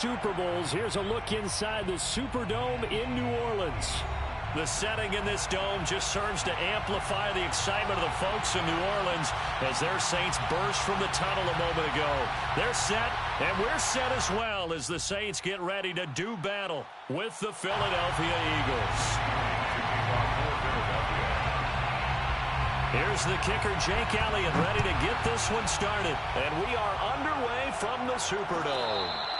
Super Bowls. Here's a look inside the Superdome in New Orleans. The setting in this dome just serves to amplify the excitement of the folks in New Orleans as their Saints burst from the tunnel a moment ago. They're set, and we're set as well as the Saints get ready to do battle with the Philadelphia Eagles. Here's the kicker, Jake Elliott, ready to get this one started. And we are underway from the Superdome.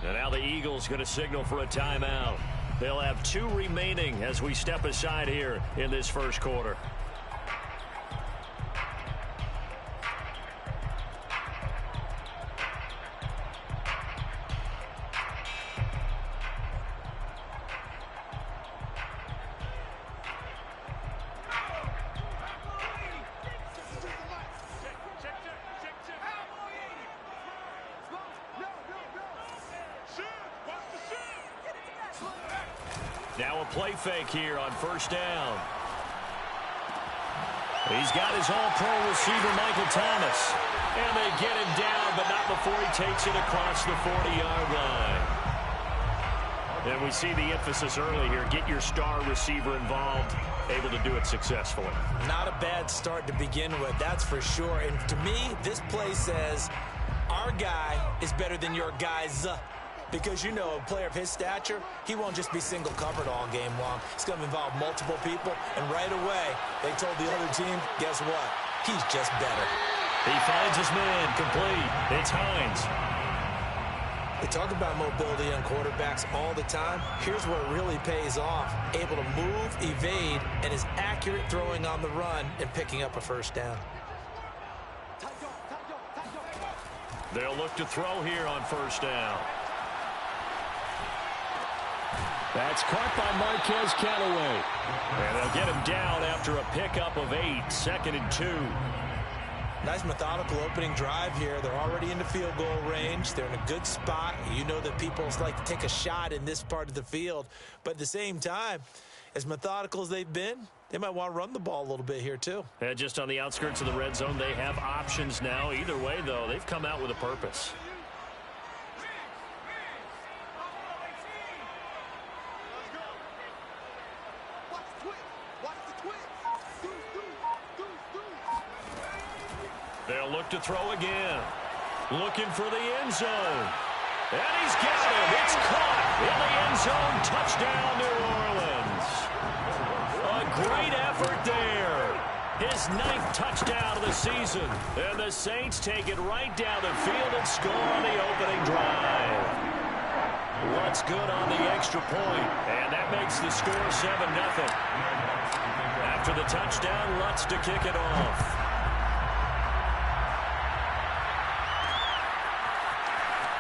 And now the Eagles going to signal for a timeout. They'll have 2 remaining as we step aside here in this first quarter. Now a play fake here on first down. He's got his all-pro receiver, Michael Thomas. And they get him down, but not before he takes it across the 40-yard line. And we see the emphasis early here. Get your star receiver involved, able to do it successfully. Not a bad start to begin with, that's for sure. And to me, this play says our guy is better than your guys. Because, you know, a player of his stature, he won't just be single covered all game long. It's going to involve multiple people. And right away, they told the other team, guess what? He's just better. He finds his man complete. It's Hines. They talk about mobility on quarterbacks all the time. Here's where it really pays off. Able to move, evade, and is accurate throwing on the run and picking up a first down. They'll look to throw here on first down. That's caught by Marquez Callaway. And they'll get him down after a pickup of 8, 2nd and 2. Nice methodical opening drive here. They're already in the field goal range. They're in a good spot. You know that people like to take a shot in this part of the field. But at the same time, as methodical as they've been, they might want to run the ball a little bit here too. And just on the outskirts of the red zone, they have options now. Either way, though, they've come out with a purpose. They'll look to throw again. Looking for the end zone. And he's got it. It's caught in the end zone. Touchdown, New Orleans. A great effort there. His 9th touchdown of the season. And the Saints take it right down the field and score on the opening drive. What's good on the extra point? And that makes the score 7-0. After the touchdown, Lutz to kick it off.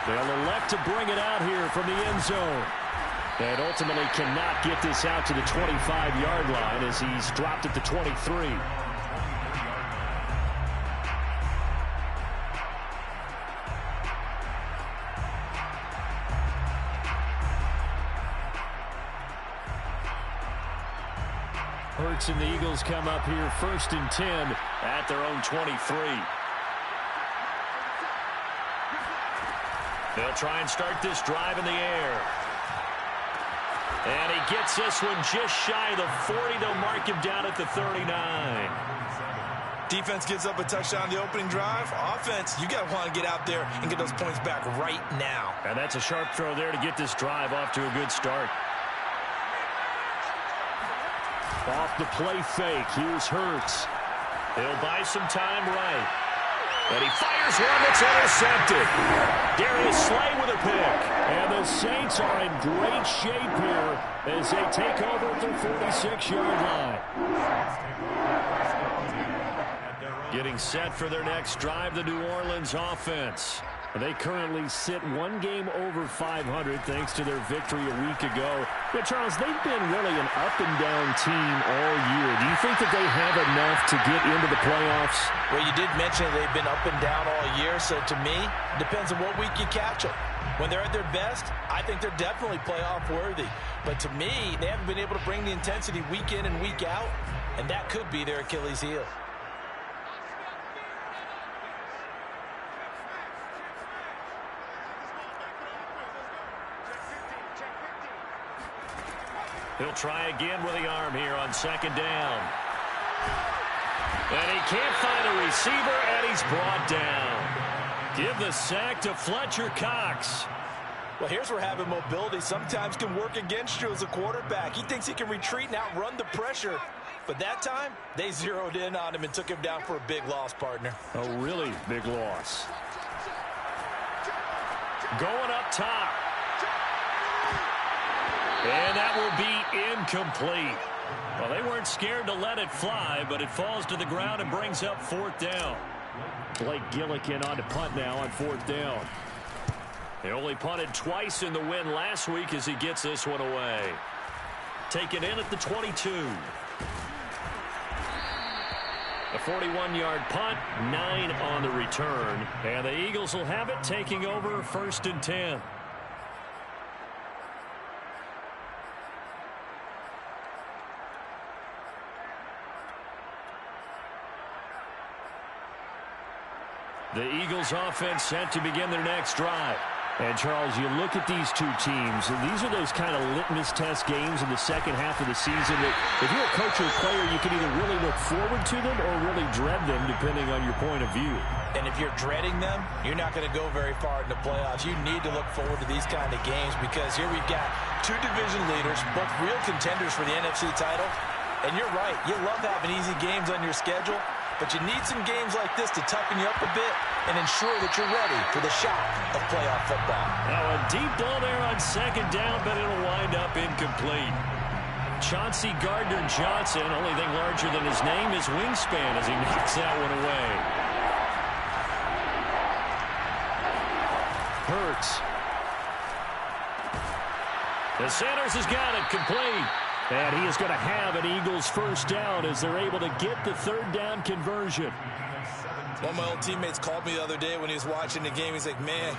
They'll elect to bring it out here from the end zone. And ultimately cannot get this out to the 25-yard line as he's dropped at the 23. Hurts and the Eagles come up here 1st and 10 at their own 23. They'll try and start this drive in the air. And he gets this one just shy of the 40. They'll mark him down at the 39. Defense gives up a touchdown the opening drive. Offense, you got to want to get out there and get those points back right now. And that's a sharp throw there to get this drive off to a good start. Off the play fake. Here's Hurts. He'll buy some time right. And he fires one that's intercepted. Darius Slay with a pick. And the Saints are in great shape here as they take over at their 46-yard line. Getting set for their next drive, the New Orleans offense. They currently sit one game over 500 thanks to their victory a week ago. But, Charles, they've been really an up-and-down team all year. Do you think that they have enough to get into the playoffs? Well, you did mention they've been up and down all year, so to me, it depends on what week you catch them. When they're at their best, I think they're definitely playoff worthy. But to me, they haven't been able to bring the intensity week in and week out, and that could be their Achilles heel. He'll try again with the arm here on second down. And he can't find a receiver, and he's brought down. Give the sack to Fletcher Cox. Well, here's where having mobility sometimes can work against you as a quarterback. He thinks he can retreat and outrun the pressure. But that time, they zeroed in on him and took him down for a big loss, partner. A really big loss. Going up top. And that will be incomplete. Well, they weren't scared to let it fly, but it falls to the ground and brings up fourth down. Blake Gillikin on to punt now on fourth down. They only punted twice in the win last week as he gets this one away. Taken in at the 22. A 41-yard punt, 9 on the return. And the Eagles will have it, taking over first and 10. The Eagles offense set to begin their next drive. And, Charles, you look at these two teams, and these are those kind of litmus test games in the second half of the season that if you're a coach or a player, you can either really look forward to them or really dread them, depending on your point of view. And if you're dreading them, you're not going to go very far in the playoffs. You need to look forward to these kind of games because here we've got two division leaders, both real contenders for the NFC title. And you're right, you love having easy games on your schedule, but you need some games like this to toughen you up a bit and ensure that you're ready for the shock of playoff football. Now a deep ball there on second down, but it'll wind up incomplete. Chauncey Gardner-Johnson, only thing larger than his name is wingspan as he knocks that one away. Hurts. The Sanders has got it complete. And he is going to have an Eagles first down as they're able to get the third down conversion. One of my old teammates called me the other day when he was watching the game. He's like, man,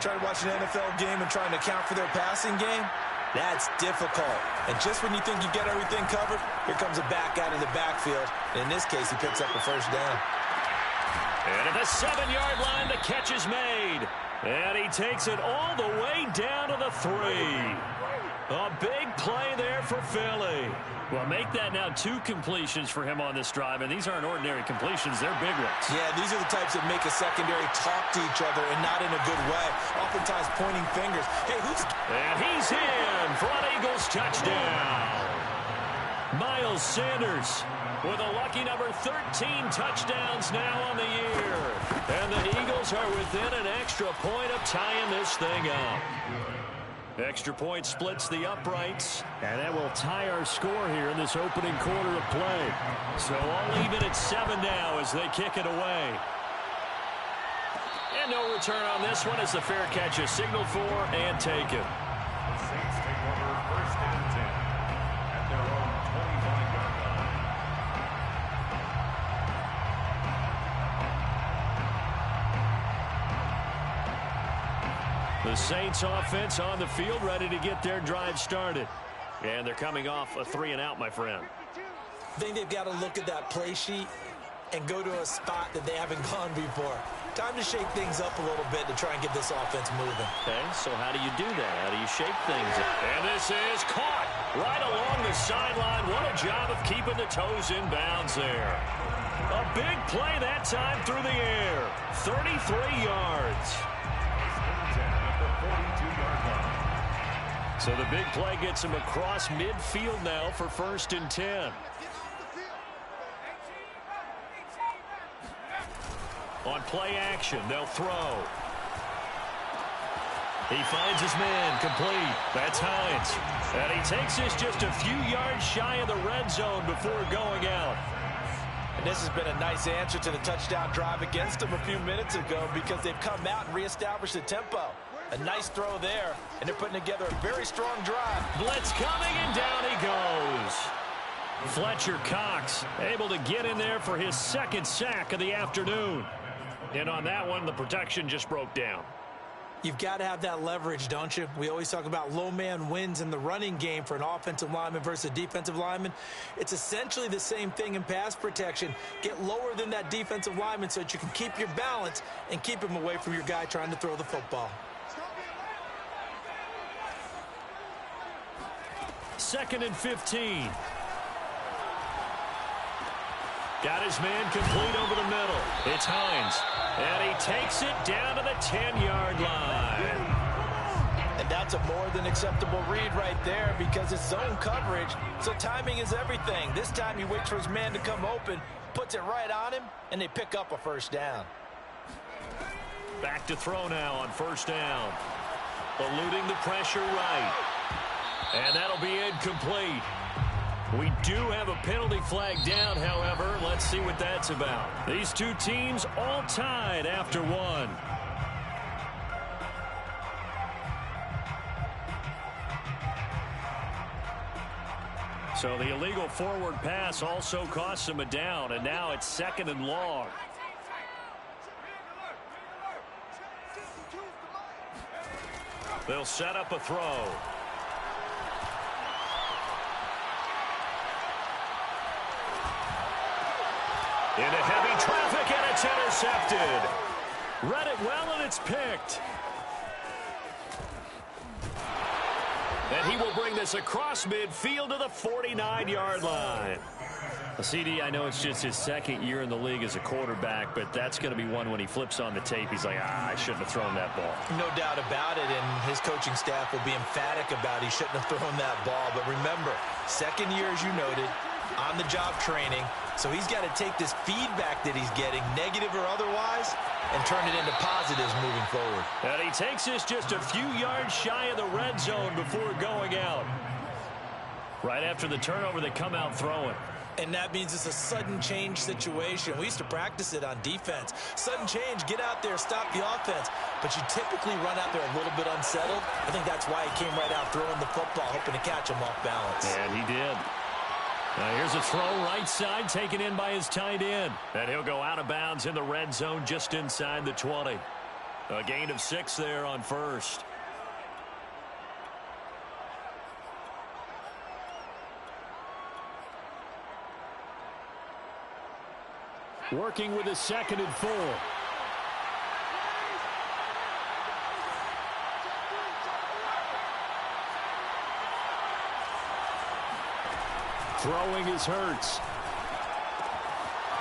trying to watch an NFL game and trying to account for their passing game, that's difficult. And just when you think you get everything covered, here comes a back out of the backfield. And in this case, he picks up the first down. And at the 7-yard line, the catch is made. And he takes it all the way down to the 3. A big play there for Philly. Well, make that now 2 completions for him on this drive, and these aren't ordinary completions. They're big ones. Yeah, these are the types that make a secondary talk to each other and not in a good way, oftentimes pointing fingers. Hey, who's... And he's in for an Eagles touchdown. Miles Sanders with a lucky number 13 touchdowns now on the year. And the Eagles are within an extra point of tying this thing up. Extra point splits the uprights, and that will tie our score here in this opening quarter of play. So all even at 7 now as they kick it away. And no return on this one as the fair catch is signaled for and taken. The Saints take over first and 10 at their own 25-yard line. The Saints offense on the field, ready to get their drive started. And they're coming off a 3-and-out, my friend. I think they've got to look at that play sheet and go to a spot that they haven't gone before. Time to shake things up a little bit to try and get this offense moving. Okay, so how do you do that? How do you shake things up? And this is caught right along the sideline. What a job of keeping the toes in bounds there. A big play that time through the air. 33 yards. So the big play gets him across midfield now for first and 10. On play action, they'll throw. He finds his man, complete. That's Hines. And he takes this just a few yards shy of the red zone before going out. And this has been a nice answer to the touchdown drive against them a few minutes ago because they've come out and reestablished the tempo. A nice throw there, and they're putting together a very strong drive. Blitz coming, and down he goes. Fletcher Cox able to get in there for his second sack of the afternoon. And on that one, the protection just broke down. You've got to have that leverage, don't you? We always talk about low man wins in the running game for an offensive lineman versus a defensive lineman. It's essentially the same thing in pass protection. Get lower than that defensive lineman so that you can keep your balance and keep him away from your guy trying to throw the football. Second and 15. Got his man complete over the middle. It's Hines. And he takes it down to the 10-yard line. And that's a more than acceptable read right there because it's zone coverage, so timing is everything. This time he waits for his man to come open, puts it right on him, and they pick up a first down. Back to throw now on first down. Eluding the pressure right. And that'll be incomplete. We do have a penalty flag down, however. Let's see what that's about. These two teams all tied after one. So the illegal forward pass also costs him a down, and now it's second and long. They'll set up a throw. Into heavy traffic, and it's intercepted. Read it well, and it's picked. And he will bring this across midfield to the 49-yard line. CD, I know it's just his second year in the league as a quarterback, but that's going to be one when he flips on the tape. He's like, I shouldn't have thrown that ball. No doubt about it, and his coaching staff will be emphatic about he shouldn't have thrown that ball. But remember, second year, as you noted, on-the-job training. So he's got to take this feedback that he's getting, negative or otherwise, and turn it into positives moving forward. And he takes this just a few yards shy of the red zone before going out. Right after the turnover, they come out throwing. And that means it's a sudden change situation. We used to practice it on defense. Sudden change, get out there, stop the offense. But you typically run out there a little bit unsettled. I think that's why he came right out throwing the football, hoping to catch him off balance. And he did. Now here's a throw right side taken in by his tight end. And he'll go out of bounds in the red zone just inside the 20. A gain of 6 there on first. Working with a 2nd and 4. Throwing is Hurts.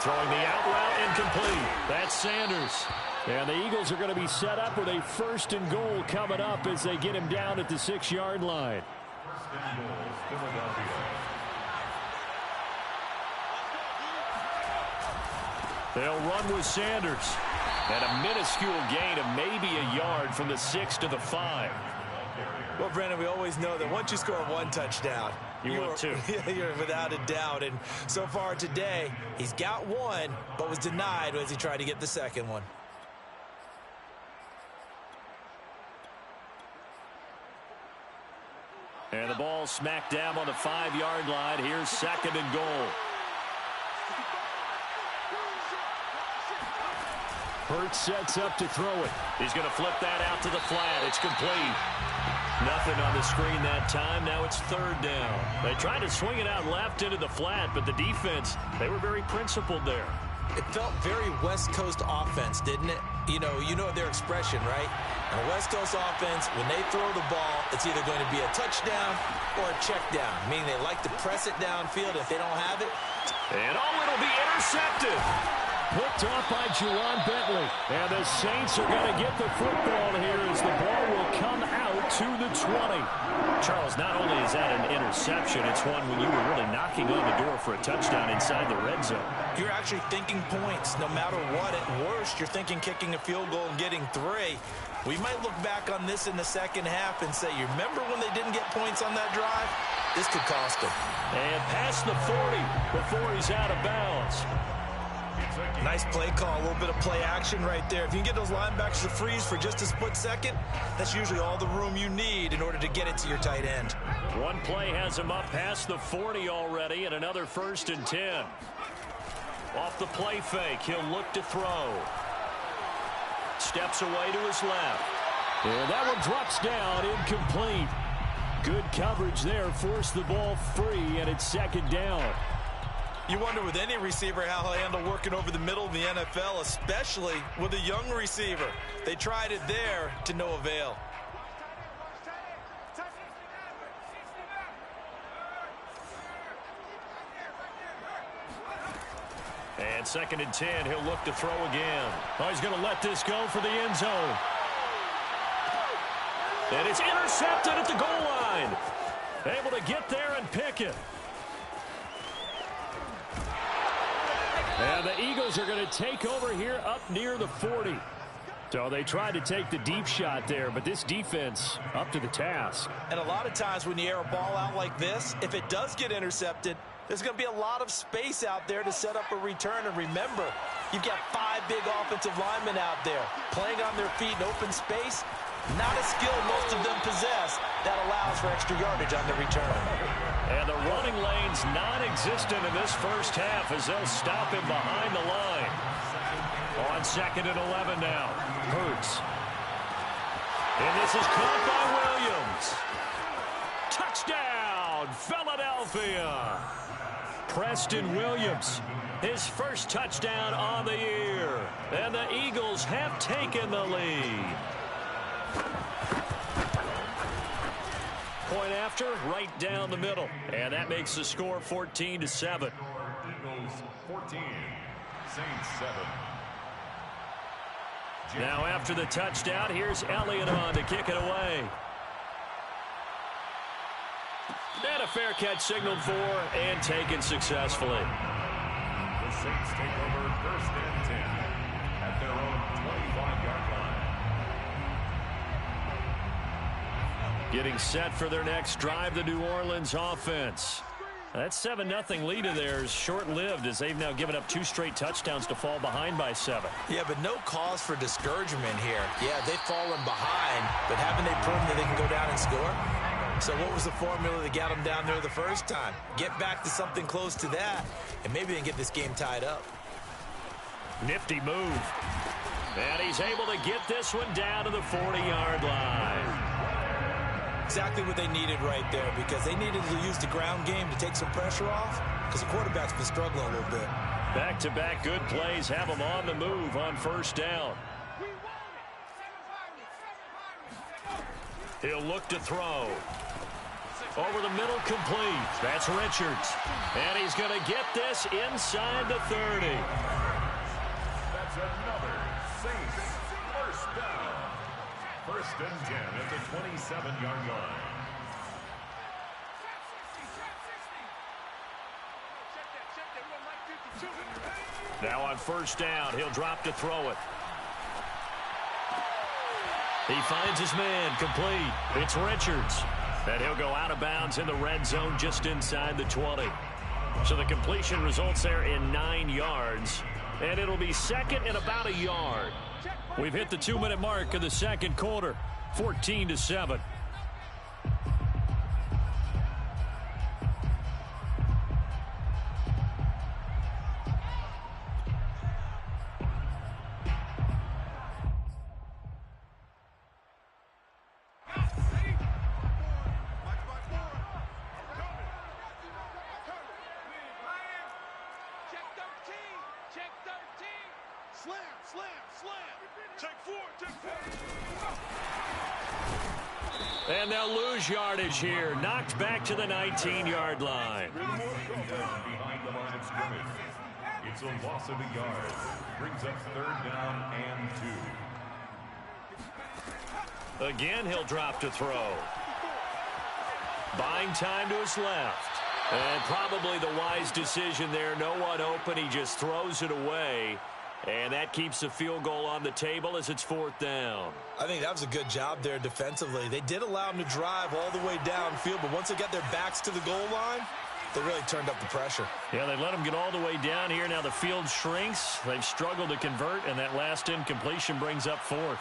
Throwing the out route incomplete. That's Sanders. And the Eagles are going to be set up with a 1st and goal coming up as they get him down at the 6-yard line. They'll run with Sanders. And a minuscule gain of maybe a yard from the 6 to the 5. Well, Brandon, we always know that once you score one touchdown, you're without a doubt. And so far today, he's got one, but was denied as he tried to get the second one. And the ball smacked down on the 5-yard line. Here's 2nd and goal. Hurts sets up to throw it. He's going to flip that out to the flat. It's complete. Nothing on the screen that time. Now it's 3rd down. They tried to swing it out left into the flat, but the defense, they were very principled there. It felt very West Coast offense, didn't it? You know their expression, right? On a West Coast offense, when they throw the ball, it's either going to be a touchdown or a check down, meaning they like to press it downfield. If they don't have it, and it'll be intercepted. Picked off by Juwan Bentley. And the Saints are going to get the football here as the ball will come out to the 20. Charles, not only is that an interception, it's one when you were really knocking on the door for a touchdown inside the red zone. You're actually thinking points. No matter what, at worst, you're thinking kicking a field goal and getting 3. We might look back on this in the second half and say, you remember when they didn't get points on that drive? This could cost them. And past the 40 before he's out of bounds. It's a Nice play call, a little bit of play action right there. If you can get those linebackers to freeze for just a split second, that's usually all the room you need in order to get it to your tight end. One play has him up past the 40 already, and another 1st and 10. Off the play fake, he'll look to throw. Steps away to his left. And that one drops down, incomplete. Good coverage there, forced the ball free, and it's 2nd down. You wonder with any receiver how he'll handle working over the middle of the NFL, especially with a young receiver. They tried it there to no avail. And 2nd and 10, he'll look to throw again. Oh, he's going to let this go for the end zone. And it's intercepted at the goal line. Able to get there and pick it. And the Eagles are going to take over here up near the 40. So they tried to take the deep shot there, but this defense up to the task. And a lot of times when you air a ball out like this, if it does get intercepted, there's going to be a lot of space out there to set up a return. And remember, you've got 5 big offensive linemen out there playing on their feet in open space. Not a skill most of them possess that allows for extra yardage on the return. And the running lane's non-existent in this first half as they'll stop him behind the line. On 2nd and 11 now. Hurts. And this is caught by Williams. Touchdown, Philadelphia. Preston Williams, his first touchdown on the year. And the Eagles have taken the lead. Point after, right down the middle. And that makes the score 14-7. Eagles 14, Saints 7. Now after the touchdown, here's Elliott on to kick it away. And a fair catch signaled for and taken successfully. The Saints take over 1st and 10 at their own 25-yard line. Getting set for their next drive, the New Orleans offense. That 7-0 lead of theirs short-lived as they've now given up 2 straight touchdowns to fall behind by 7. Yeah, but no cause for discouragement here. Yeah, they've fallen behind, but haven't they proven that they can go down and score? So what was the formula that got them down there the first time? Get back to something close to that, and maybe they can get this game tied up. Nifty move. And he's able to get this one down to the 40-yard line. Exactly what they needed right there, because they needed to use the ground game to take some pressure off, because the quarterback's been struggling a little bit. Back-to-back good plays have him on the move on 1st down. He'll look to throw. Over the middle, complete. That's Richards. And he's going to get this inside the 30. That's another Saints first down. 1st and 10 at the 27-yard line. Now on 1st down, he'll drop to throw it. He finds his man, complete. It's Richards. And he'll go out of bounds in the red zone just inside the 20. So the completion results there in 9 yards. And it'll be 2nd and about a yard. We've hit the 2-minute mark of the 2nd quarter. 14-7. And they'll lose yardage here. Knocked back to the 19-yard line. Behind the line of scrimmage. It's a loss of a yard. Brings up 3rd down and 2. Again, he'll drop to throw. Buying time to his left. And probably the wise decision there. No one open. He just throws it away. And that keeps the field goal on the table as it's 4th down. I think that was a good job there defensively. They did allow them to drive all the way downfield, but once they got their backs to the goal line, They really turned up the pressure. Yeah, they let them get all the way down here. Now the field shrinks. They've struggled to convert, and that last incompletion brings up fourth.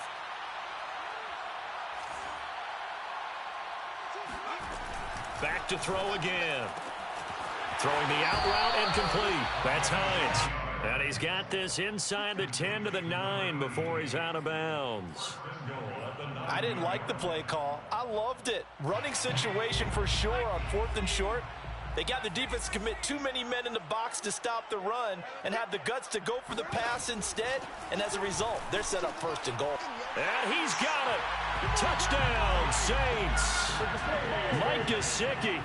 Back to throw again. Throwing the out route and complete. That's Hines. And he's got this inside the 10 to the 9 before he's out of bounds. I didn't like the play call. I loved it. Running situation for sure on 4th and short. They got the defense to commit too many men in the box to stop the run and have the guts to go for the pass instead. And as a result, they're set up 1st and goal. And he's got it. Touchdown, Saints. Mike Gesicki,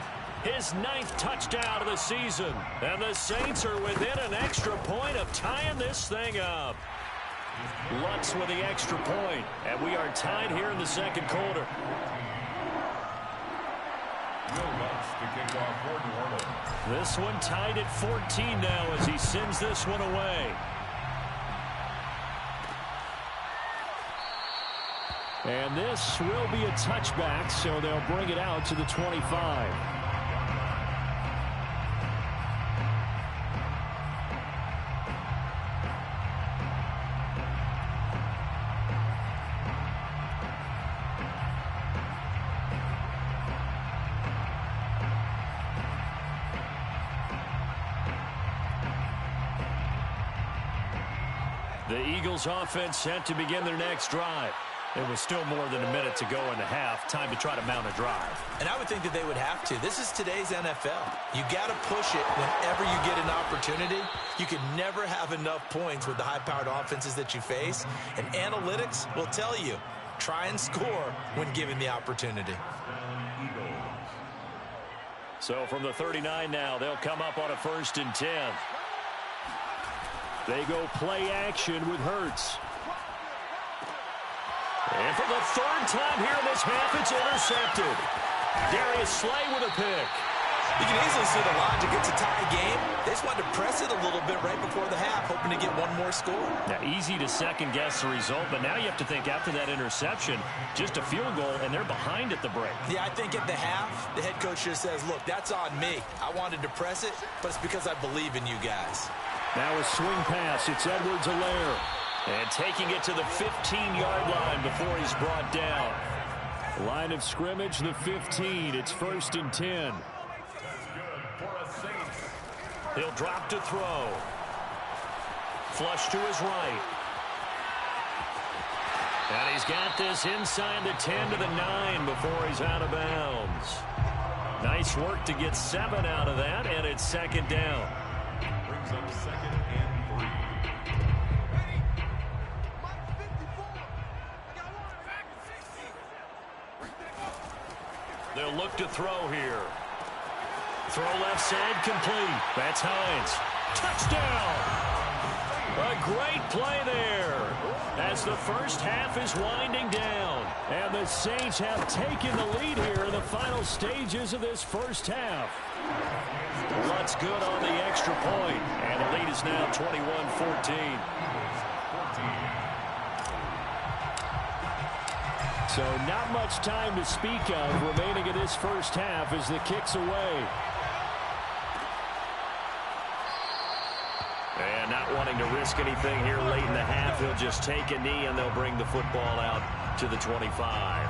his 9th touchdown of the season. And the Saints are within an extra point of tying this thing up. Lutz with the extra point. And we are tied here in the 2nd quarter. This one tied at 14 now as he sends this one away. And this will be a touchback, so they'll bring it out to the 25. The Eagles offense set to begin their next drive. There was still more than a minute to go in the half. Time to try to mount a drive. And I would think that they would have to. This is today's NFL. You got to push it whenever you get an opportunity. You can never have enough points with the high-powered offenses that you face. And analytics will tell you, try and score when given the opportunity. So from the 39 now, they'll come up on a 1st and 10. They go play action with Hurts. And for the 3rd time here in this half, it's intercepted. Darius Slay with a pick. You can easily see the logic. It's a tie game. They just wanted to press it a little bit right before the half, hoping to get one more score. Now, easy to second-guess the result, but now you have to think after that interception, just a field goal, and they're behind at the break. Yeah, I think at the half, the head coach just says, look, that's on me. I wanted to press it, but it's because I believe in you guys. Now a swing pass. It's Edwards-Helaire. And taking it to the 15-yard line before he's brought down. Line of scrimmage, the 15. It's 1st and 10. He'll drop to throw. Flush to his right. And he's got this inside the 10 to the 9 before he's out of bounds. Nice work to get 7 out of that, and it's 2nd down. Brings up 2nd and 3. They'll look to throw here. Throw left side complete. That's Hines. Touchdown! A great play there as the first half is winding down. And the Saints have taken the lead here in the final stages of this first half. Lutz good on the extra point. And the lead is now 21-14. So not much time to speak of remaining in this first half as the kick's away. And not wanting to risk anything here late in the half, he'll just take a knee and they'll bring the football out to the 25.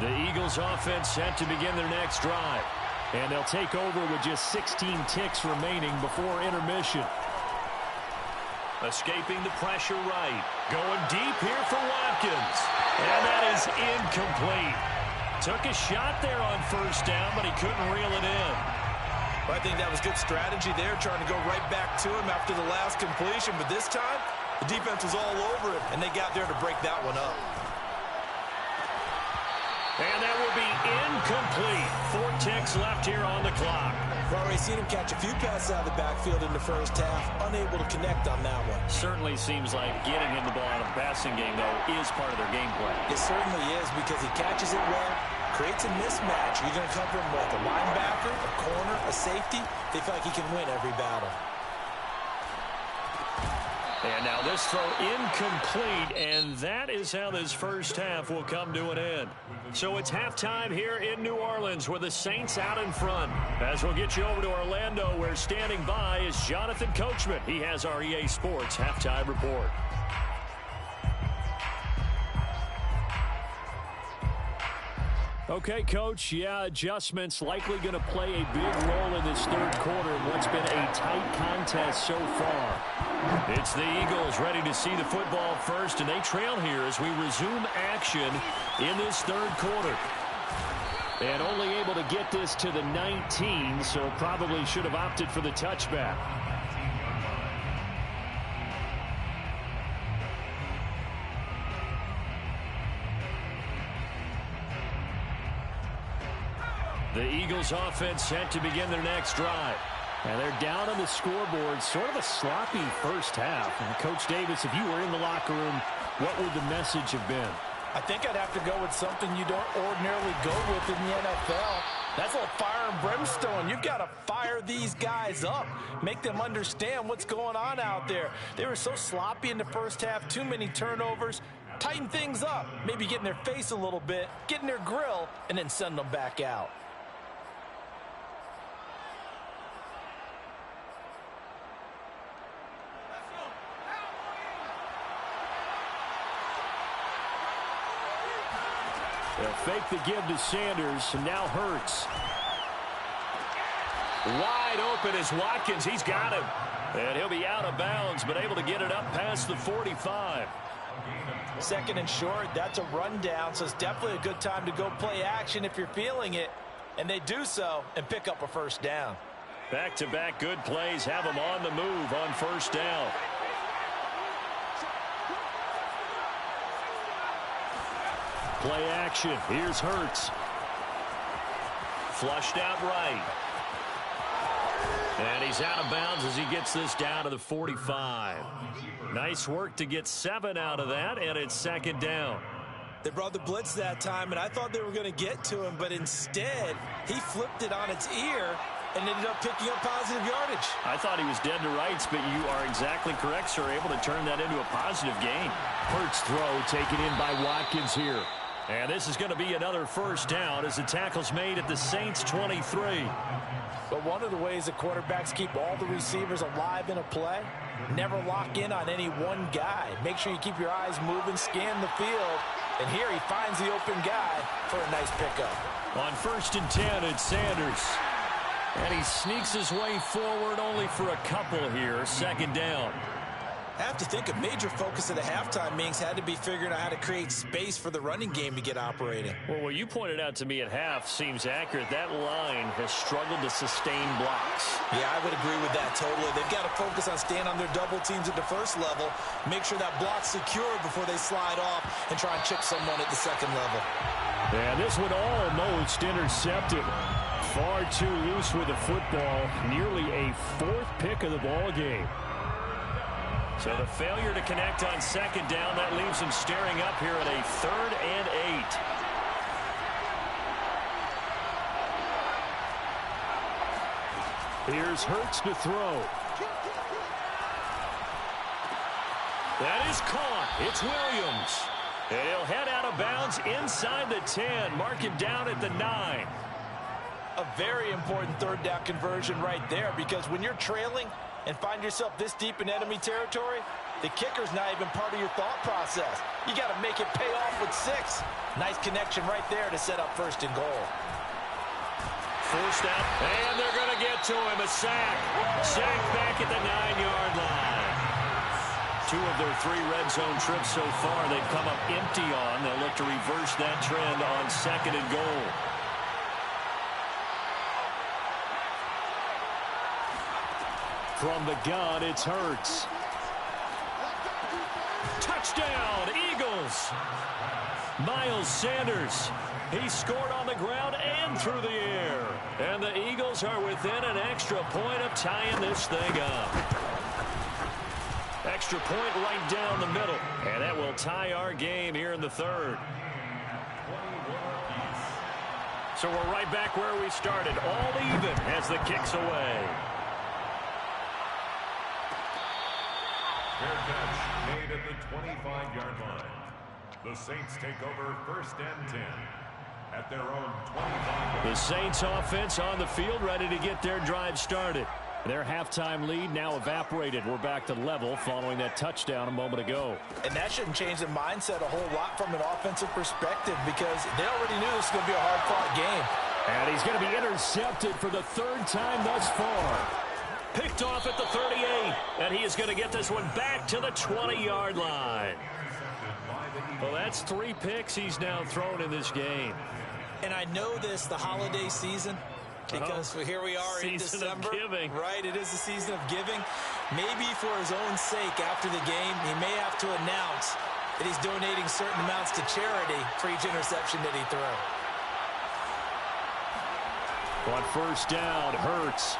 The Eagles offense set to begin their next drive. And they'll take over with just 16 ticks remaining before intermission. Escaping the pressure right. Going deep here for Watkins. And that is incomplete. Took a shot there on 1st down, but he couldn't reel it in. Well, I think that was good strategy there, trying to go right back to him after the last completion. But this time, the defense was all over it, and they got there to break that one up. And that will be incomplete. 4 ticks left here on the clock. We've already seen him catch a few passes out of the backfield in the first half, unable to connect on that one. Certainly seems like getting him the ball out of the passing game, though, is part of their game plan. It certainly is, because he catches it well, creates a mismatch. You're going to cover him with a linebacker, a corner, a safety. They feel like he can win every battle. And now this throw incomplete, and that is how this first half will come to an end. So it's halftime here in New Orleans with the Saints out in front. As we'll get you over to Orlando, where standing by is Jonathan Coachman. He has our EA Sports halftime report. Okay, Coach, yeah, adjustments likely going to play a big role in this third quarter in what's been a tight contest so far. It's the Eagles ready to see the football first, and they trail here as we resume action in this third quarter. And only able to get this to the 19, so probably should have opted for the touchback. The Eagles offense set to begin their next drive. And they're down on the scoreboard, sort of a sloppy first half. And Coach Davis, if you were in the locker room, what would the message have been? I think I'd have to go with something you don't ordinarily go with in the NFL. That's a little fire and brimstone. You've got to fire these guys up. Make them understand what's going on out there. They were so sloppy in the first half, too many turnovers. Tighten things up. Maybe get in their face a little bit, get in their grill, and then send them back out. They'll fake the give to Sanders, and now Hurts. Wide open is Watkins. He's got him. And he'll be out of bounds, but able to get it up past the 45. Second and short, that's a rundown, so it's definitely a good time to go play action if you're feeling it. And they do so and pick up a first down. Back-to-back good plays have them on the move on first down. Play action. Here's Hurts. Flushed out right. And he's out of bounds as he gets this down to the 45. Nice work to get 7 out of that, and it's second down. They brought the blitz that time, and I thought they were going to get to him, but instead, he flipped it on its ear and ended up picking up positive yardage. I thought he was dead to rights, but you are exactly correct, sir. Able to turn that into a positive gain. Hurts throw taken in by Watkins here. And this is going to be another first down as the tackle's made at the Saints 23. But one of the ways the quarterbacks keep all the receivers alive in a play, never lock in on any one guy. Make sure you keep your eyes moving, scan the field. And here he finds the open guy for a nice pickup. On 1st and 10, it's Sanders. And he sneaks his way forward only for a couple here. Second down. I have to think a major focus of the halftime meetings had to be figuring out how to create space for the running game to get operating. Well, what you pointed out to me at half seems accurate. That line has struggled to sustain blocks. Yeah, I would agree with that totally. They've got to focus on staying on their double teams at the first level, make sure that block's secure before they slide off and try and chip someone at the second level. Yeah, this one almost intercepted. Far too loose with the football. Nearly a 4th pick of the ball game. So the failure to connect on second down, that leaves him staring up here at a 3rd and 8. Here's Hurts to throw. That is caught. It's Williams. And he'll head out of bounds inside the 10. Mark him down at the 9. A very important 3rd down conversion right there, because when you're trailing and find yourself this deep in enemy territory, the kicker's not even part of your thought process. You got to make it pay off with 6. Nice connection right there to set up 1st and goal. Forced out, and they're going to get to him. A sack. Sack back at the 9-yard line. 2 of their 3 red zone trips so far they've come up empty on. They'll look to reverse that trend on 2nd and goal. From the gun, it's Hurts. Touchdown, Eagles. Miles Sanders. He scored on the ground and through the air. And the Eagles are within an extra point of tying this thing up. Extra point right down the middle. And that will tie our game here in the 3rd. So we're right back where we started. All even as the kick's away. Fair catch made at the 25-yard line. The Saints take over 1st and 10 at their own 25. The Saints offense on the field, ready to get their drive started. Their halftime lead now evaporated. We're back to level following that touchdown a moment ago. And that shouldn't change the mindset a whole lot from an offensive perspective because they already knew this was going to be a hard-fought game. And he's going to be intercepted for the 3rd time thus far. Picked off at the 38, and he is going to get this one back to the 20-yard line. Well, that's 3 picks he's now thrown in this game. And I know this, the holiday season, because here we are in December. Right, it is the season of giving. Maybe for his own sake after the game, he may have to announce that he's donating certain amounts to charity for each interception that he threw. On 1st down, Hurts.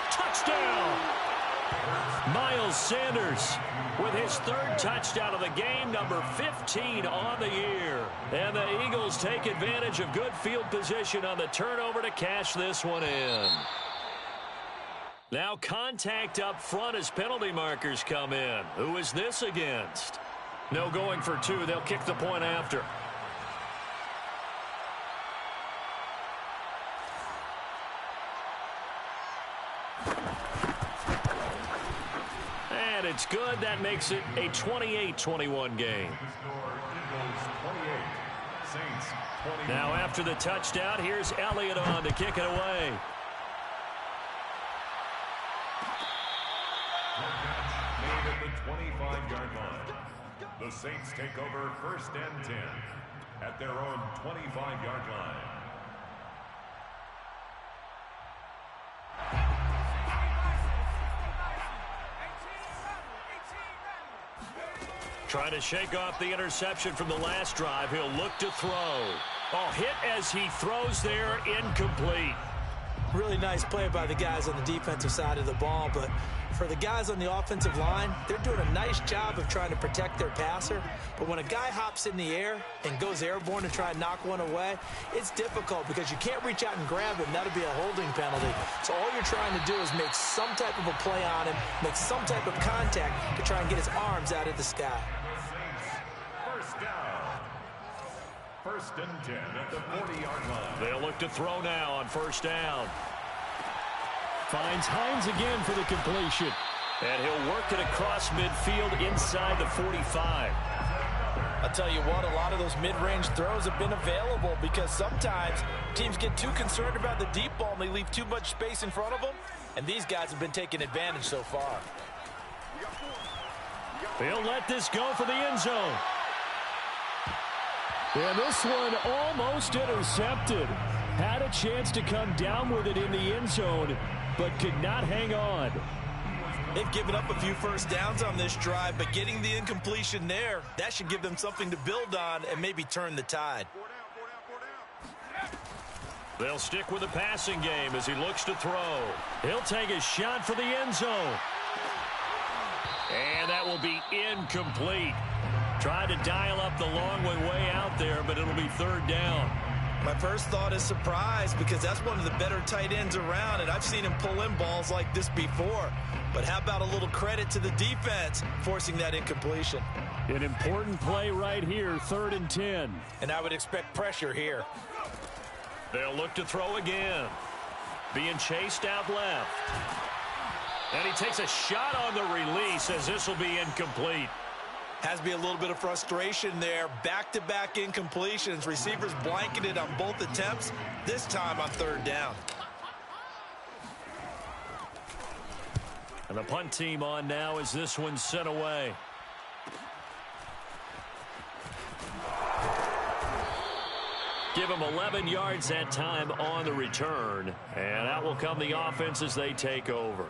Touchdown! Miles Sanders with his 3rd touchdown of the game, number 15 on the year. And the Eagles take advantage of good field position on the turnover to cash this one in. Now contact up front as penalty markers come in. Who is this against? No going for 2. They'll kick the point after. And it's good. That makes it a 28-21 game. Now after the touchdown, here's Elliott on to kick it away. Made at the 25-yard line. The Saints take over 1st and 10 at their own 25-yard line. Trying to shake off the interception from the last drive. He'll look to throw. Oh, hit as he throws there, incomplete. Really nice play by the guys on the defensive side of the ball, but for the guys on the offensive line, they're doing a nice job of trying to protect their passer. But when a guy hops in the air and goes airborne to try and knock one away, it's difficult because you can't reach out and grab him. That'll be a holding penalty. So all you're trying to do is make some type of a play on him, make some type of contact to try and get his arms out of the sky. 1st and 10 at the 40-yard line. They'll look to throw now on 1st down. Finds Hines again for the completion. And he'll work it across midfield inside the 45. I'll tell you what, a lot of those mid-range throws have been available because sometimes teams get too concerned about the deep ball and they leave too much space in front of them. And these guys have been taking advantage so far. He'll let this go for the end zone. And this one almost intercepted. Had a chance to come down with it in the end zone, but could not hang on. They've given up a few 1st downs on this drive, but getting the incompletion there, that should give them something to build on and maybe turn the tide. They'll stick with the passing game as he looks to throw. He'll take a shot for the end zone. And that will be incomplete. Tried to dial up the long one way out there, but it'll be 3rd down. My first thought is surprise because that's one of the better tight ends around, and I've seen him pull in balls like this before. But how about a little credit to the defense forcing that incompletion? An important play right here, 3rd and 10. And I would expect pressure here. They'll look to throw again. Being chased out left. And he takes a shot on the release as this will be incomplete. Has to be a little bit of frustration there. Back-to-back incompletions. Receivers blanketed on both attempts, this time on 3rd down. And the punt team on now as this one's sent away. Give them 11 yards that time on the return. And out will come the offense as they take over.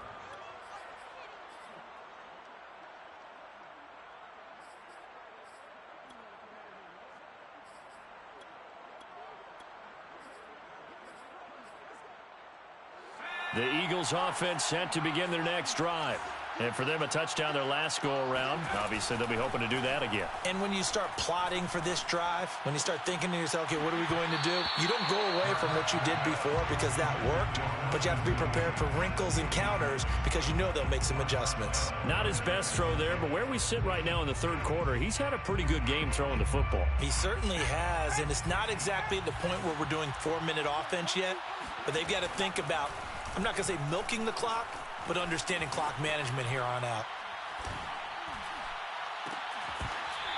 The Eagles offense set to begin their next drive. And for them, a touchdown their last go-around. Obviously, they'll be hoping to do that again. And when you start plotting for this drive, when you start thinking to yourself, okay, what are we going to do? You don't go away from what you did before because that worked, but you have to be prepared for wrinkles and counters because you know they'll make some adjustments. Not his best throw there, but where we sit right now in the third quarter, he's had a pretty good game throwing the football. He certainly has, and it's not exactly at the point where we're doing 4-minute offense yet, but they've got to think about, I'm not going to say milking the clock, but understanding clock management here on out.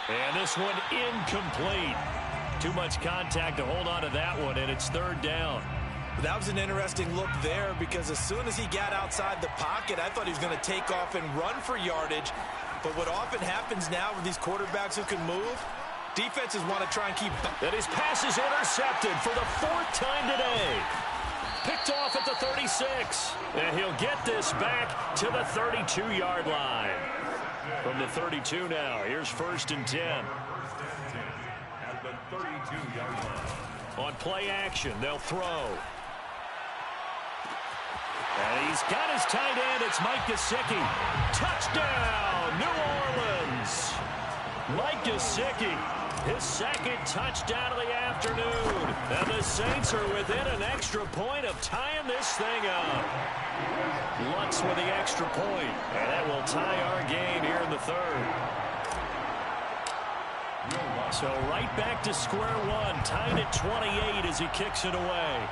And this one incomplete. Too much contact to hold on to that one, and it's third down. That was an interesting look there because as soon as he got outside the pocket, I thought he was going to take off and run for yardage. But what often happens now with these quarterbacks who can move, defenses want to try and keep... And his pass is intercepted for the fourth time today. Picked off at the 36. And he'll get this back to the 32-yard line. From the 32 now, here's 1st and 10. At the 32-yard line. On play action, they'll throw. And he's got his tight end. It's Mike Gesicki. Touchdown, New Orleans. Mike Gesicki, his second touchdown of the afternoon. And the Saints are within an extra point of tying this thing up. Lutz with the extra point, and that will tie our game here in the third. So right back to square one, tied at 28 as he kicks it away.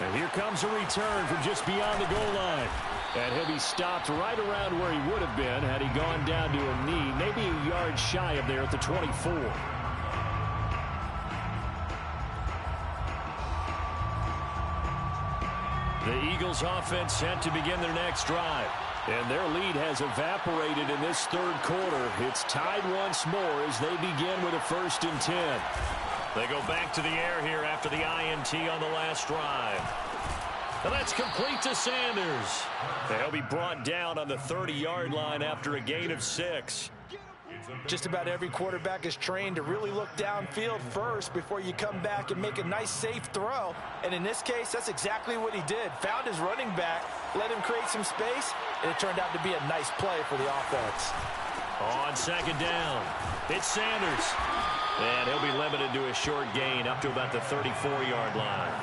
And here comes a return from just beyond the goal line. And he'll be stopped right around where he would have been had he gone down to a knee, maybe a yard shy of there at the 24. The Eagles offense set to begin their next drive. And their lead has evaporated in this third quarter. It's tied once more as they begin with a 1st and 10. They go back to the air here after the INT on the last drive. And that's complete to Sanders. They'll be brought down on the 30-yard line after a gain of 6. Just about every quarterback is trained to really look downfield first before you come back and make a nice, safe throw. And in this case, that's exactly what he did. Found his running back, let him create some space, and it turned out to be a nice play for the offense. On 2nd down, it's Sanders. And he'll be limited to a short gain up to about the 34-yard line.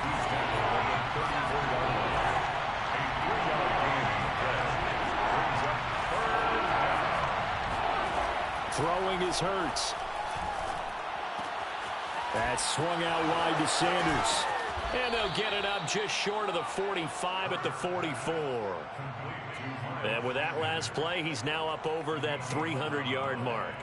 He's tackled on the 34-yard line. A 3-yard gain brings up 3rd down. Throwing is Hurts. That's swung out wide to Sanders. And they'll get it up just short of the 45 at the 44. And with that last play, he's now up over that 300-yard mark.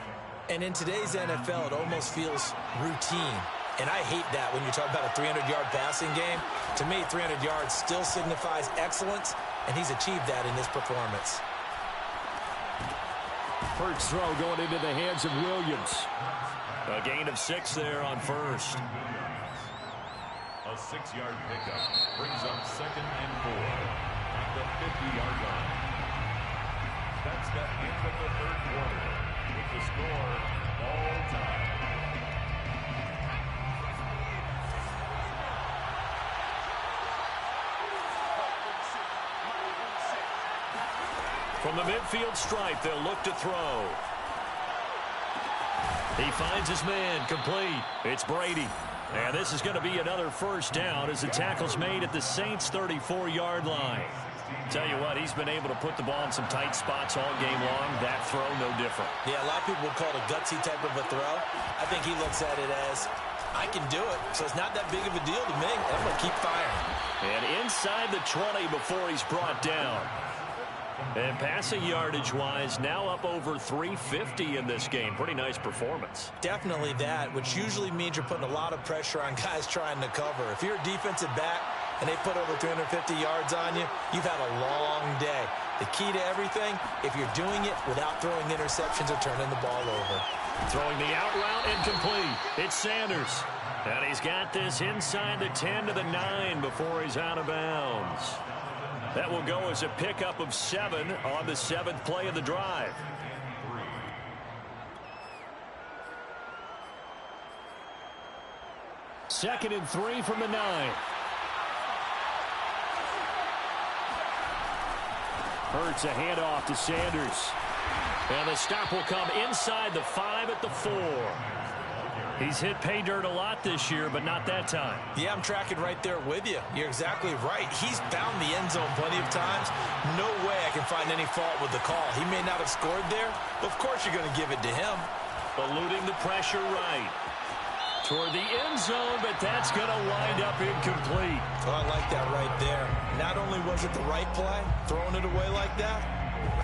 And in today's NFL, it almost feels routine. And I hate that when you talk about a 300-yard passing game. To me, 300 yards still signifies excellence, and he's achieved that in this performance. First throw going into the hands of Williams. A gain of 6 there on 1st. A 6-yard pickup brings up 2nd and 4 at the 50-yard line. That's the end of the third quarter with the score all time. From the midfield stripe, they'll look to throw. He finds his man, complete. It's Brady. And this is going to be another 1st down as the tackle's made at the Saints' 34-yard line. Tell you what, he's been able to put the ball in some tight spots all game long. That throw, no different. Yeah, a lot of people would call it a gutsy type of a throw. I think he looks at it as, I can do it, so it's not that big of a deal to me, and I'm going to keep firing. And inside the 20 before he's brought down. And passing yardage-wise, now up over 350 in this game. Pretty nice performance. Definitely that, which usually means you're putting a lot of pressure on guys trying to cover. If you're a defensive back and they put over 350 yards on you, you've had a long day. The key to everything, if you're doing it without throwing interceptions or turning the ball over. Throwing the out route incomplete. It's Sanders. And he's got this inside the 10 to the 9 before he's out of bounds. That will go as a pickup of 7 on the 7th play of the drive. Second and 3 from the 9. Hurts a handoff to Sanders. And the stop will come inside the 5 at the 4. He's hit pay dirt a lot this year, but not that time. Yeah, I'm tracking right there with you. You're exactly right. He's found the end zone plenty of times. No way I can find any fault with the call. He may not have scored there, but of course you're going to give it to him. Eluding the pressure right. Toward the end zone, but that's going to wind up incomplete. Oh, I like that right there. Not only was it the right play, throwing it away like that,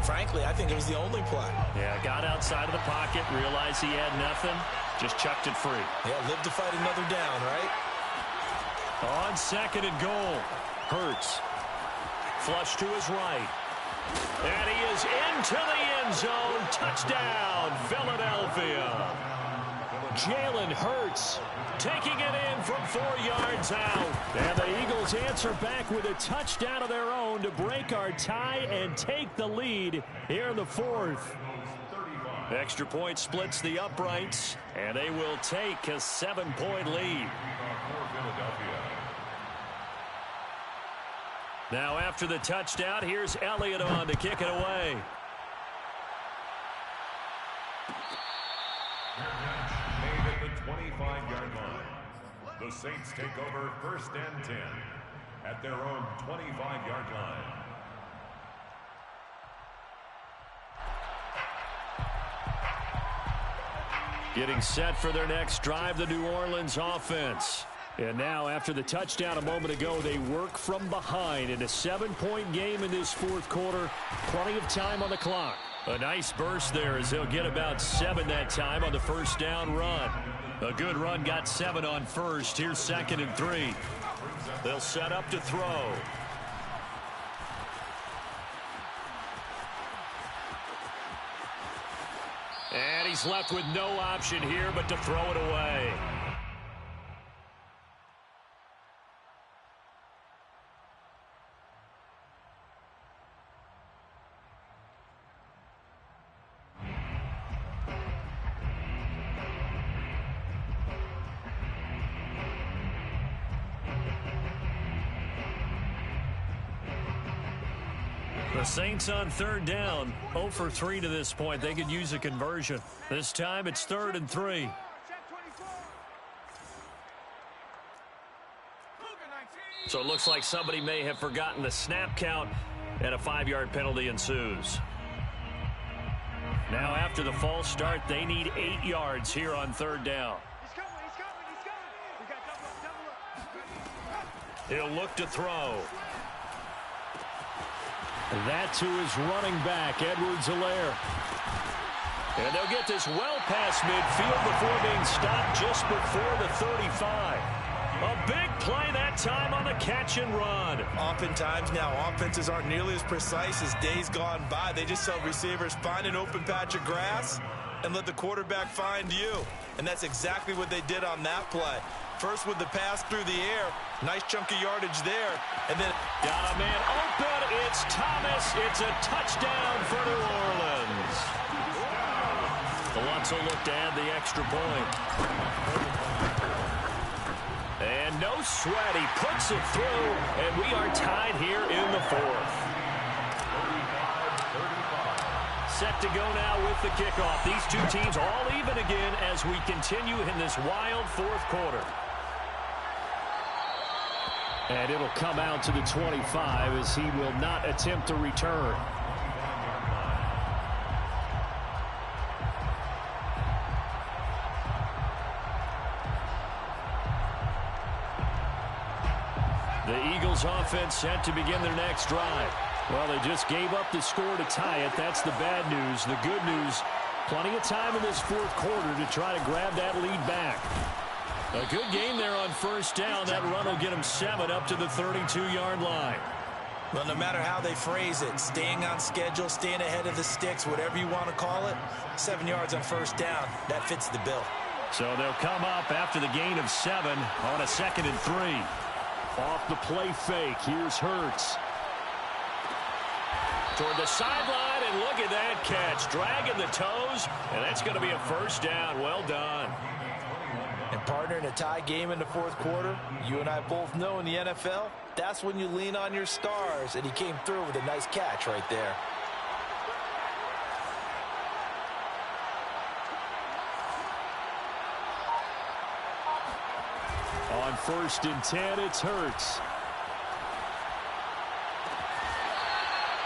frankly, I think it was the only play. Yeah, got outside of the pocket, realized he had nothing, just chucked it free. Yeah, live to fight another down, right? On 2nd and goal, Hurts. Flush to his right. And he is into the end zone. Touchdown, Philadelphia. Jalen Hurts taking it in from 4 yards out. And the Eagles answer back with a touchdown of their own to break our tie and take the lead here in the 4th. Extra point splits the uprights, and they will take a 7-point lead. Now after the touchdown, here's Elliott on to kick it away. Made at the 25-yard line. The Saints take over 1st and 10 at their own 25-yard line. Getting set for their next drive, the New Orleans offense. And now, after the touchdown a moment ago, they work from behind in a 7-point game in this 4th quarter. Plenty of time on the clock. A nice burst there as they'll get about 7 that time on the first down run. A good run got 7 on first. Here's 2nd and 3. They'll set up to throw. And he's left with no option here but to throw it away. The Saints on 3rd down, 0 for 3 to this point. They could use a conversion. This time it's 3rd and 3. So it looks like somebody may have forgotten the snap count, and a 5-yard penalty ensues. Now after the false start, they need 8 yards here on 3rd down. He'll look to throw. That to his running back, Edwards-Helaire. And they'll get this well past midfield before being stopped just before the 35. A big play that time on the catch and run. Oftentimes now, offenses aren't nearly as precise as days gone by. They just tell receivers, find an open patch of grass and let the quarterback find you. And that's exactly what they did on that play. First with the pass through the air. Nice chunk of yardage there. And then got a man open. It's Thomas. It's a touchdown for New Orleans. The Lutz will look to add the extra point. And no sweat. He puts it through. And we are tied here in the 4th. Set to go now with the kickoff. These two teams all even again as we continue in this wild 4th quarter. And it'll come out to the 25 as he will not attempt to return. The Eagles offense set to begin their next drive. Well, they just gave up the score to tie it. That's the bad news. The good news, plenty of time in this 4th quarter to try to grab that lead back. A good game there on 1st down. That run will get them 7 up to the 32-yard line. Well, no matter how they phrase it, staying on schedule, staying ahead of the sticks, whatever you want to call it, 7 yards on 1st down, that fits the bill. So they'll come up after the gain of 7 on a 2nd and 3. Off the play fake, here's Hurts. Toward the sideline, and look at that catch. Dragging the toes, and that's going to be a 1st down. Well done. And partner, in a tie game in the 4th quarter, you and I both know in the NFL, that's when you lean on your stars, and he came through with a nice catch right there. On 1st and 10, it's Hurts.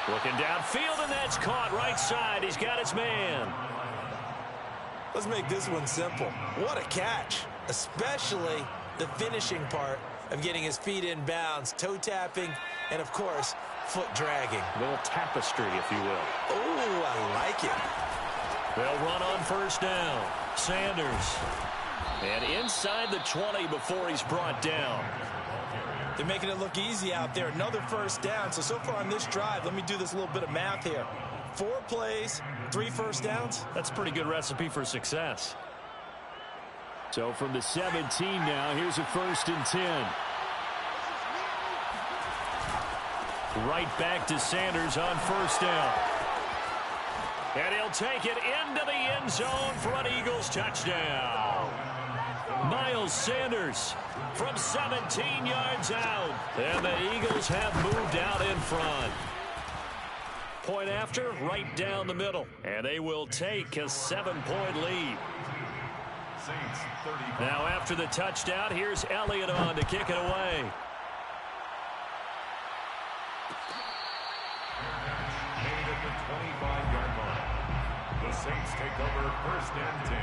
Looking downfield, and that's caught right side. He's got his man. Let's make this one simple. What a catch, especially the finishing part of getting his feet in bounds, toe tapping, and of course, foot dragging. A little tapestry, if you will. Oh, I like it. They'll run on 1st down. Sanders. And inside the 20 before he's brought down. They're making it look easy out there. Another 1st down. So far on this drive, let me do this little bit of math here. 4 plays, 3 1st downs. That's a pretty good recipe for success. So from the 17 now, here's a 1st and 10. Right back to Sanders on 1st down. And he'll take it into the end zone for an Eagles touchdown. Miles Sanders from 17 yards out. And the Eagles have moved out in front. Point after, right down the middle. And they will take a 7-point lead. Saints 35. Now after the touchdown, here's Elliott on to kick it away. Made at the 25-yard line. The Saints take over 1st and 10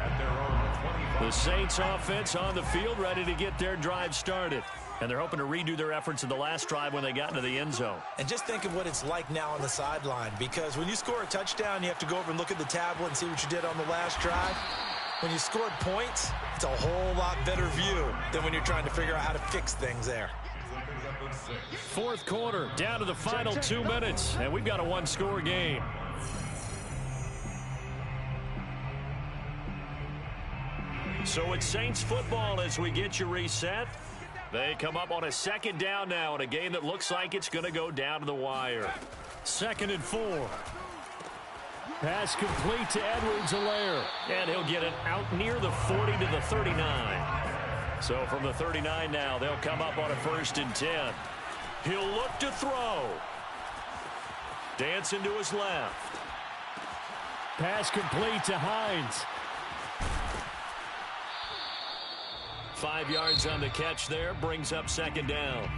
at their own 25. The Saints offense on the field, ready to get their drive started. And they're hoping to redo their efforts in the last drive when they got into the end zone. And just think of what it's like now on the sideline, because when you score a touchdown, you have to go over and look at the tablet and see what you did on the last drive. When you scored points, it's a whole lot better view than when you're trying to figure out how to fix things there. 4th quarter, down to the final 2 minutes, and we've got a 1-score game. So it's Saints football as we get you reset. They come up on a 2nd down now in a game that looks like it's going to go down to the wire. 2nd and 4. Pass complete to Edwards-Helaire. And he'll get it out near the 40 to the 39. So from the 39 now, they'll come up on a 1st and 10. He'll look to throw. Dancing to his left. Pass complete to Hines. 5 yards on the catch there, brings up 2nd down.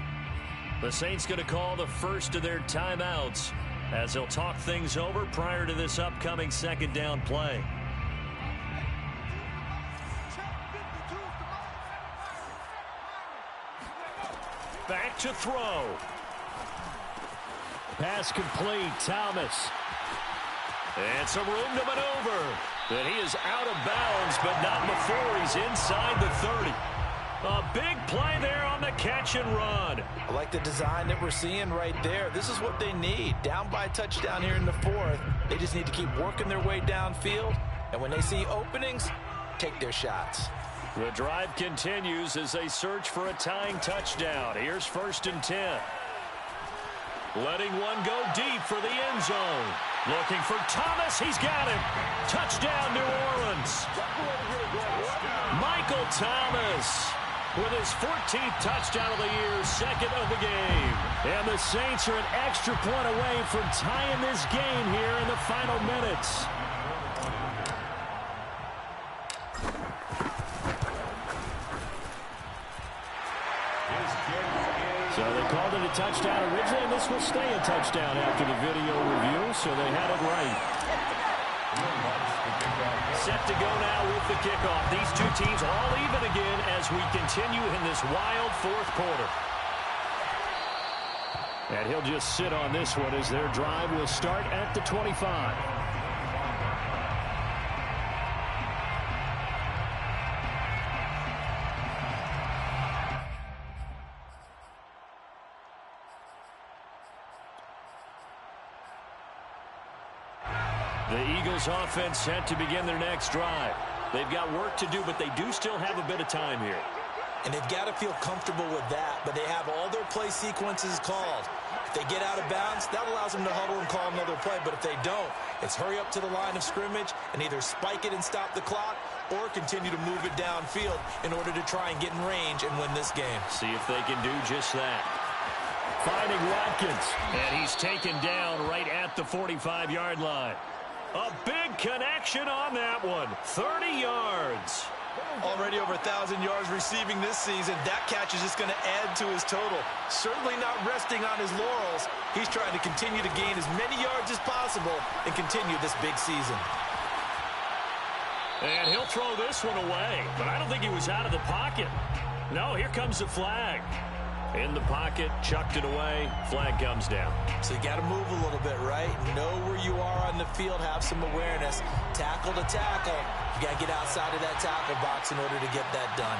The Saints going to call the first of their timeouts as they'll talk things over prior to this upcoming 2nd down play. Back to throw. Pass complete, Thomas. And some room to maneuver. But he is out of bounds, but not before he's inside the 30. A big play there on the catch and run. I like the design that we're seeing right there. This is what they need. Down by a touchdown here in the 4th. They just need to keep working their way downfield. And when they see openings, take their shots. The drive continues as they search for a tying touchdown. Here's 1st and 10. Letting one go deep for the end zone. Looking for Thomas. He's got him. Touchdown, New Orleans. Michael Thomas with his 14th touchdown of the year, 2nd of the game. And the Saints are an extra point away from tying this game here in the final minutes. So they called it a touchdown originally, and this will stay a touchdown after the video review, so they had it right. Set to go now with the kickoff. These two teams all even again as we continue in this wild 4th quarter. And he'll just sit on this one as their drive will start at the 25. The Eagles offense set to begin their next drive. They've got work to do, but they do still have a bit of time here. And they've got to feel comfortable with that, but they have all their play sequences called. If they get out of bounds, that allows them to huddle and call another play. But if they don't, it's hurry up to the line of scrimmage and either spike it and stop the clock or continue to move it downfield in order to try and get in range and win this game. See if they can do just that. Finding Watkins, and he's taken down right at the 45-yard line. A big connection on that one. 30 yards. Already over 1,000 yards receiving this season. That catch is just going to add to his total. Certainly not resting on his laurels. He's trying to continue to gain as many yards as possible and continue this big season. And he'll throw this one away, but I don't think he was out of the pocket. No, here comes the flag. In the pocket, chucked it away, flag comes down. So you got to move a little bit, right? Know where you are on the field, have some awareness. Tackle to tackle. You got to get outside of that tackle box in order to get that done.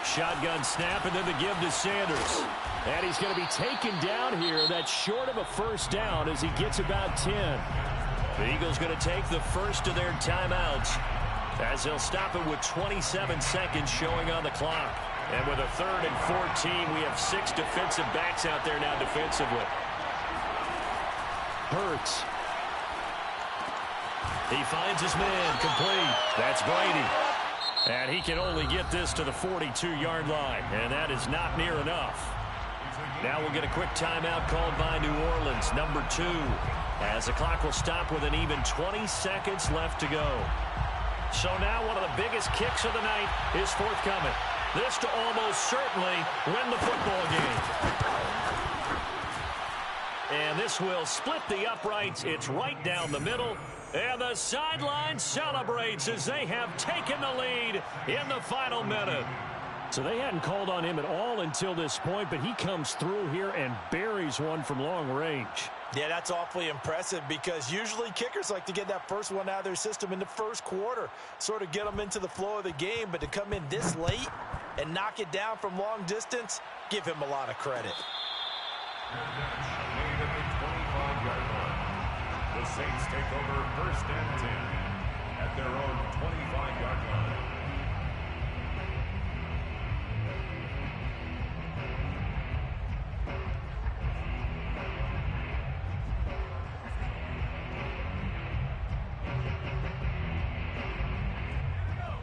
Shotgun snap, and then the give to Sanders. And he's going to be taken down here. That's short of a first down as he gets about 10. The Eagles going to take the first of their timeouts as they'll stop it with 27 seconds showing on the clock. And with a 3rd and 14, we have 6 defensive backs out there now defensively. Hurts. He finds his man complete. That's Brady. And he can only get this to the 42-yard line. And that is not near enough. Now we'll get a quick timeout called by New Orleans, number 2. As the clock will stop with an even 20 seconds left to go. So now one of the biggest kicks of the night is forthcoming. This to almost certainly win the football game. And this will split the uprights. It's right down the middle. And the sideline celebrates as they have taken the lead in the final minute. So they hadn't called on him at all until this point, but he comes through here and buries one from long range. Yeah, that's awfully impressive because usually kickers like to get that first one out of their system in the first quarter, sort of get them into the flow of the game, but to come in this late and knock it down from long distance, give him a lot of credit. Made at the 25-yard line. The Saints take over 1st and 10 at their own 25-yard line.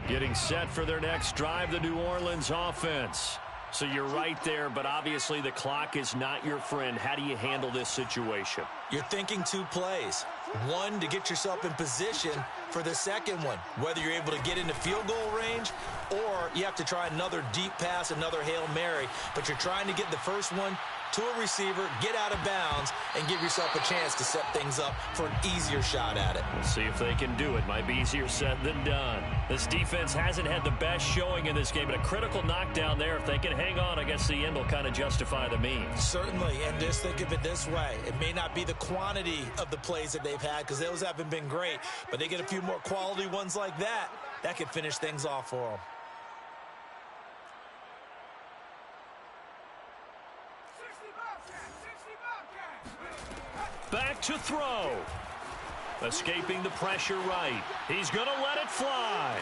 Getting set for their next drive, the New Orleans offense. So you're right there, but obviously the clock is not your friend. How do you handle this situation? You're thinking 2 plays. One, to get yourself in position for the second one, whether you're able to get into field goal range or you have to try another deep pass, another Hail Mary, but you're trying to get the first one to a receiver, get out of bounds, and give yourself a chance to set things up for an easier shot at it. We'll see if they can do it. Might be easier said than done. This defense hasn't had the best showing in this game, but a critical knockdown there. If they can hang on, I guess the end will kind of justify the means. Certainly, and just think of it this way. It may not be the quantity of the plays that they've had because those haven't been great, but they get a few more quality ones like that. That could finish things off for them. Back to throw. Escaping the pressure right. He's going to let it fly.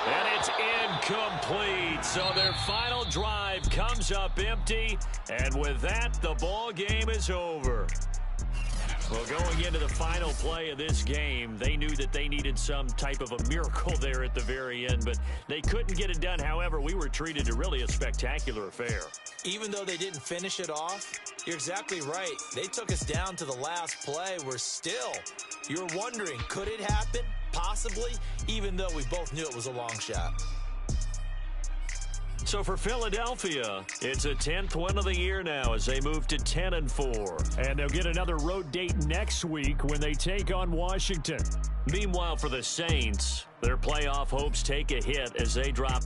And it's incomplete. So their final drive comes up empty. And with that, the ball game is over. Well, going into the final play of this game, they knew that they needed some type of a miracle there at the very end, but they couldn't get it done. However, we were treated to really a spectacular affair. Even though they didn't finish it off, you're exactly right. They took us down to the last play. We're still, you're wondering, could it happen? Possibly, even though we both knew it was a long shot. So for Philadelphia, it's a 10th win of the year now as they move to 10-4. And they'll get another road date next week when they take on Washington. Meanwhile, for the Saints, their playoff hopes take a hit as they drop